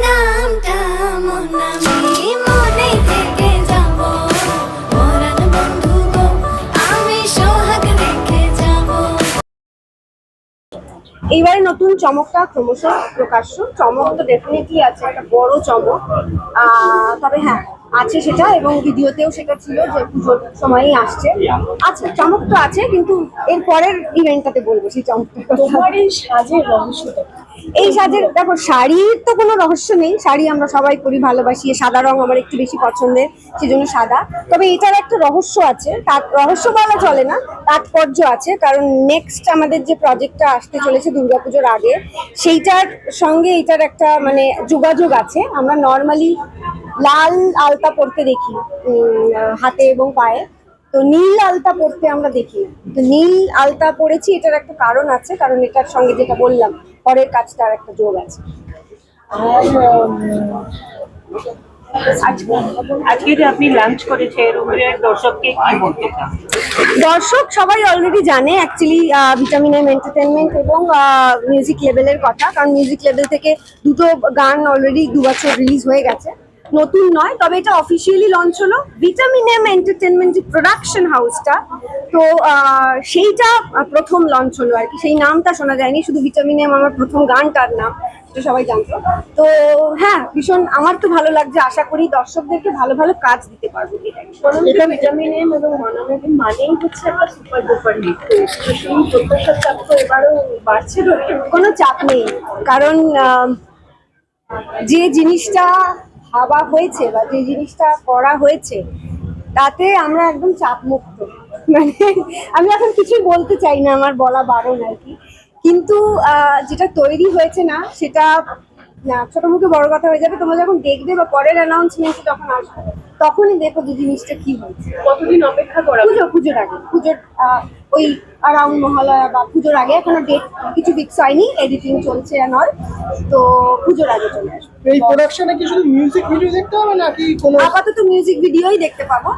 নামটা মনে মনে থেকে যাব মরণ বন্ধু গো আমি সোহাগ রেখে যাব। এইবারে নতুন চমকটা ক্রমশ প্রকাশ্য। চমক তো ডেফিনেটলি আছে, একটা বড় চমক। তবে হ্যাঁ আছে সেটা, এবং ভিডিওতেও সেটা ছিল যে পুজোর সময়ই আসছে। আচ্ছা চমক তো আছে, কিন্তু এর পরের ইভেন্টটাতে বলবো সেই চমকটা। তোমার এই সাজের রহস্যটা কি? এই সাজের দেখো, শাড়ির তো কোনো রহস্য নেই, শাড়ি আমরা সবাই পরি, ভালোবাসি। সাদা রং আমার একটু বেশি পছন্দের, সেজন্য সাদা। তবে এটার একটা রহস্য আছে, তার রহস্য বলা চলে না, তাৎপর্য আছে। কারণ নেক্সট আমাদের যে প্রজেক্টটা আসতে চলেছে দুর্গাপুজোর আগে, সেইটার সঙ্গে এটার একটা মানে যোগাযোগ আছে। আমরা নর্মালি লাল আলতা পরতে দেখি হাতে এবং পায়ে, তো নীল আলতা পরতে আমরা দেখি। তো নীল আলতা পরেছি, এটার একটা কারণ আছে, কারণ এটার সঙ্গে যেটা বললাম পরের কাজটার একটা যোগ আছে। আর আজকে যে আপনি লাঞ্চ করেছে রুমের দর্শককে কি বলতে চান? দর্শক সবাই অলরেডি জানে অ্যাকচুয়ালি ভিটামিন এম এন্টারটেনমেন্ট এবং মিউজিক লেভেলের কথা। কারণ মিউজিক লেভেল থেকে দুটো গান অলরেডি 2 বছর রিলিজ হয়ে গেছে, নতুন নয়। তবে এটা অফিসিয়ালি লঞ্চ হলো ভিটামিন এম এন্টারটেনমেন্ট যে প্রোডাকশন হাউসটা, তো সেইটা প্রথম লঞ্চ হলো আর কি। সেই নামটা শোনা যায়নি, শুধু ভিটামিন এম আমার প্রথম গানটার নাম, সেটা সবাই জানতো। তো হ্যাঁ, ভীষণ আমার তো ভালো লাগছে। আশা করি দর্শকদেরকে ভালো ভালো কাজ দিতে পারবো। এটা ভিটামিন এম এবং মনামের মানেই হচ্ছে একটা সুপার ডুপার হিট। সেই প্রত্যাশার চাপ তো এবারও বাড়ছে ধরে। কোনো চাপ নেই, কারণ যে জিনিসটা ভাবা হয়েছে বা যে জিনিসটা করা হয়েছে তাতে আমরা একদম চাপ মুক্ত। মানে আমি এখন কিছুই বলতে চাই না, আমার বলা বারণ আর কি। কিন্তু যেটা তৈরি হয়েছে না সেটা না, ছোট মুখে বড় কথা হয়ে যাবে। তোমরা যখন দেখবে বা পরের অ্যানাউন্সমেন্ট যখন আসবে তখনই দেখো যে জিনিসটা কি হয়েছে। কতদিন অপেক্ষা করা? পুজোর আগে, পুজোর ওই অ্যারাউন্ড মহালয়া বা পুজোর আগে। এখনো ডেট কিছু ফিক্স হয়নি, এডিটিং চলছে নয়, তো পুজোর আগে চলে আসবে। এই প্রোডাকশনে কি শুধু মিউজিক ভিডিও দেখতে হবে নাকি কোনো? আপাতত মিউজিক ভিডিওই দেখতে পাবো।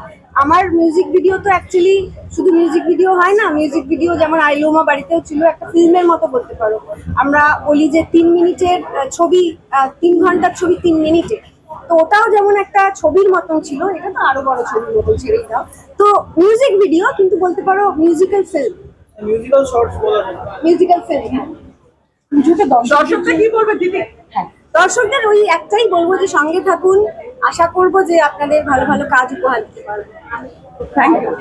আমার মিউজিক ভিডিও তো অ্যাকচুয়ালি শুধু মিউজিক ভিডিও হয় না, মিউজিক ভিডিও যেমন আইলোমা বাড়িতেও ছিল, একটা ফিল্মের মতো বলতে পারো। আমরা বলি যে 3 মিনিটের ছবি, 3 ঘন্টার ছবি 3 মিনিটে, তো ওটাও যেমন একটা ছবির মতন ছিল, এটা তো আরো বড় ছবির মতন ছেড়েই দাও। তো মিউজিক ভিডিও কিন্তু বলতে পারো মিউজিক্যাল ফিল্ম। মিউজিক্যাল শর্টস বলা যায়। মিউজিক্যাল ফিল্ম, হ্যাঁ। পুজোতে দর্শকরা কি বলবে দিদি? হ্যাঁ, দর্শকদের ওই একটাই বলবো যে সঙ্গে থাকুন। আশা করবো যে আপনাদের ভালো ভালো কাজ উপহার দিতে পারবো। Thank you.